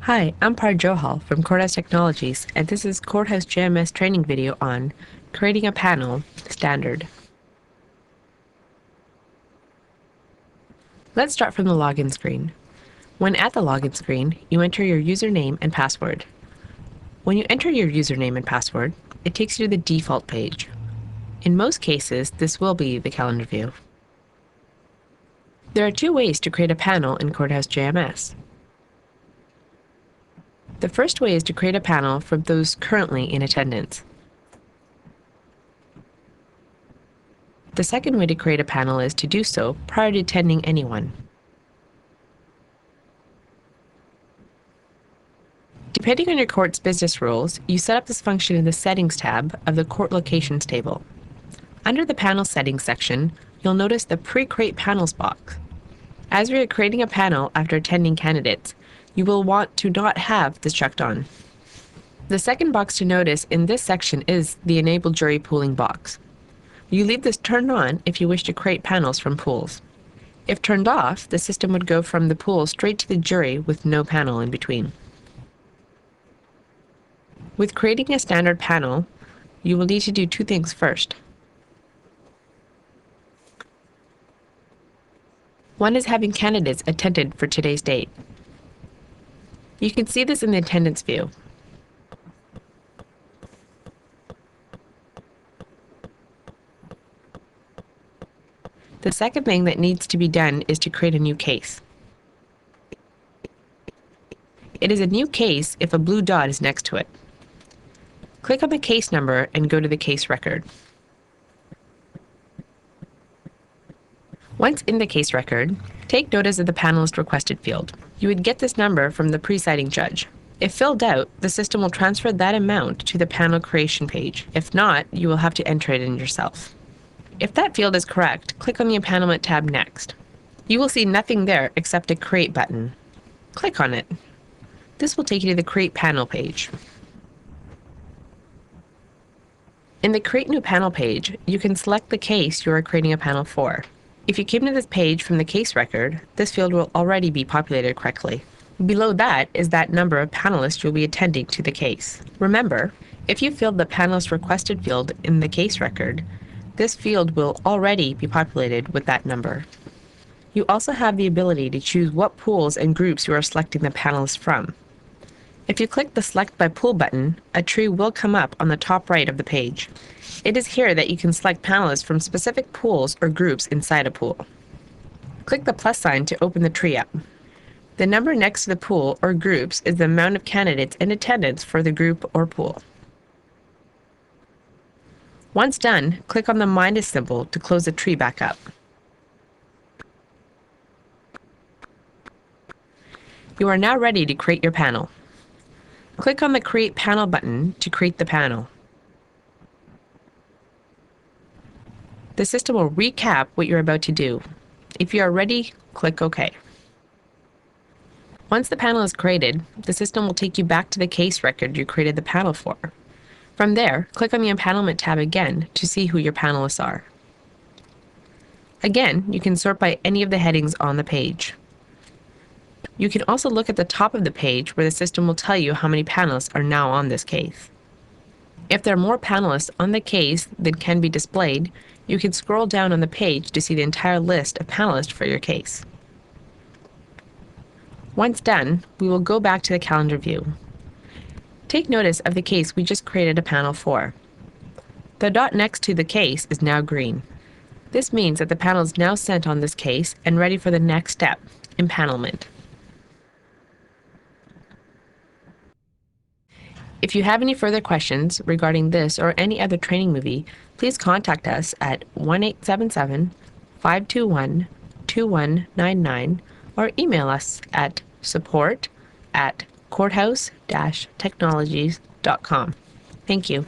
Hi, I'm Par Johal from Courthouse Technologies, and this is Courthouse JMS training video on creating a panel standard. Let's start from the login screen. When at the login screen, you enter your username and password. When you enter your username and password, it takes you to the default page. In most cases, this will be the calendar view. There are two ways to create a panel in Courthouse JMS. The first way is to create a panel for those currently in attendance. The second way to create a panel is to do so prior to attending anyone. Depending on your court's business rules, you set up this function in the Settings tab of the Court Locations table. Under the Panel Settings section, you'll notice the Pre-Create Panels box. As we are creating a panel after attending candidates, you will want to not have this checked on. The second box to notice in this section is the Enable Jury Pooling box. You leave this turned on if you wish to create panels from pools. If turned off, the system would go from the pool straight to the jury with no panel in between. With creating a standard panel, you will need to do two things first. One is having candidates attended for today's date. You can see this in the attendance view. The second thing that needs to be done is to create a new case. It is a new case if a blue dot is next to it. Click on the case number and go to the case record. Once in the case record, take notice of the panelist requested field. You would get this number from the presiding judge. If filled out, the system will transfer that amount to the panel creation page. If not, you will have to enter it in yourself. If that field is correct, click on the Empanelment tab next. You will see nothing there except a Create button. Click on it. This will take you to the Create Panel page. In the Create New Panel page, you can select the case you are creating a panel for. If you came to this page from the case record, this field will already be populated correctly. Below that is that number of panelists you'll be attending to the case. Remember, if you filled the panelist requested field in the case record, this field will already be populated with that number. You also have the ability to choose what pools and groups you are selecting the panelists from. If you click the Select by Pool button, a tree will come up on the top right of the page. It is here that you can select panelists from specific pools or groups inside a pool. Click the plus sign to open the tree up. The number next to the pool or groups is the amount of candidates in attendance for the group or pool. Once done, click on the minus symbol to close the tree back up. You are now ready to create your panel. Click on the Create Panel button to create the panel. The system will recap what you're about to do. If you are ready, click OK. Once the panel is created, the system will take you back to the case record you created the panel for. From there, click on the Empanelment tab again to see who your panelists are. Again, you can sort by any of the headings on the page. You can also look at the top of the page where the system will tell you how many panelists are now on this case. If there are more panelists on the case than can be displayed, you can scroll down on the page to see the entire list of panelists for your case. Once done, we will go back to the calendar view. Take notice of the case we just created a panel for. The dot next to the case is now green. This means that the panel is now sent on this case and ready for the next step, empanelment. If you have any further questions regarding this or any other training movie, please contact us at 1-877-521-2199 or email us at support@courthouse-technologies.com. Thank you.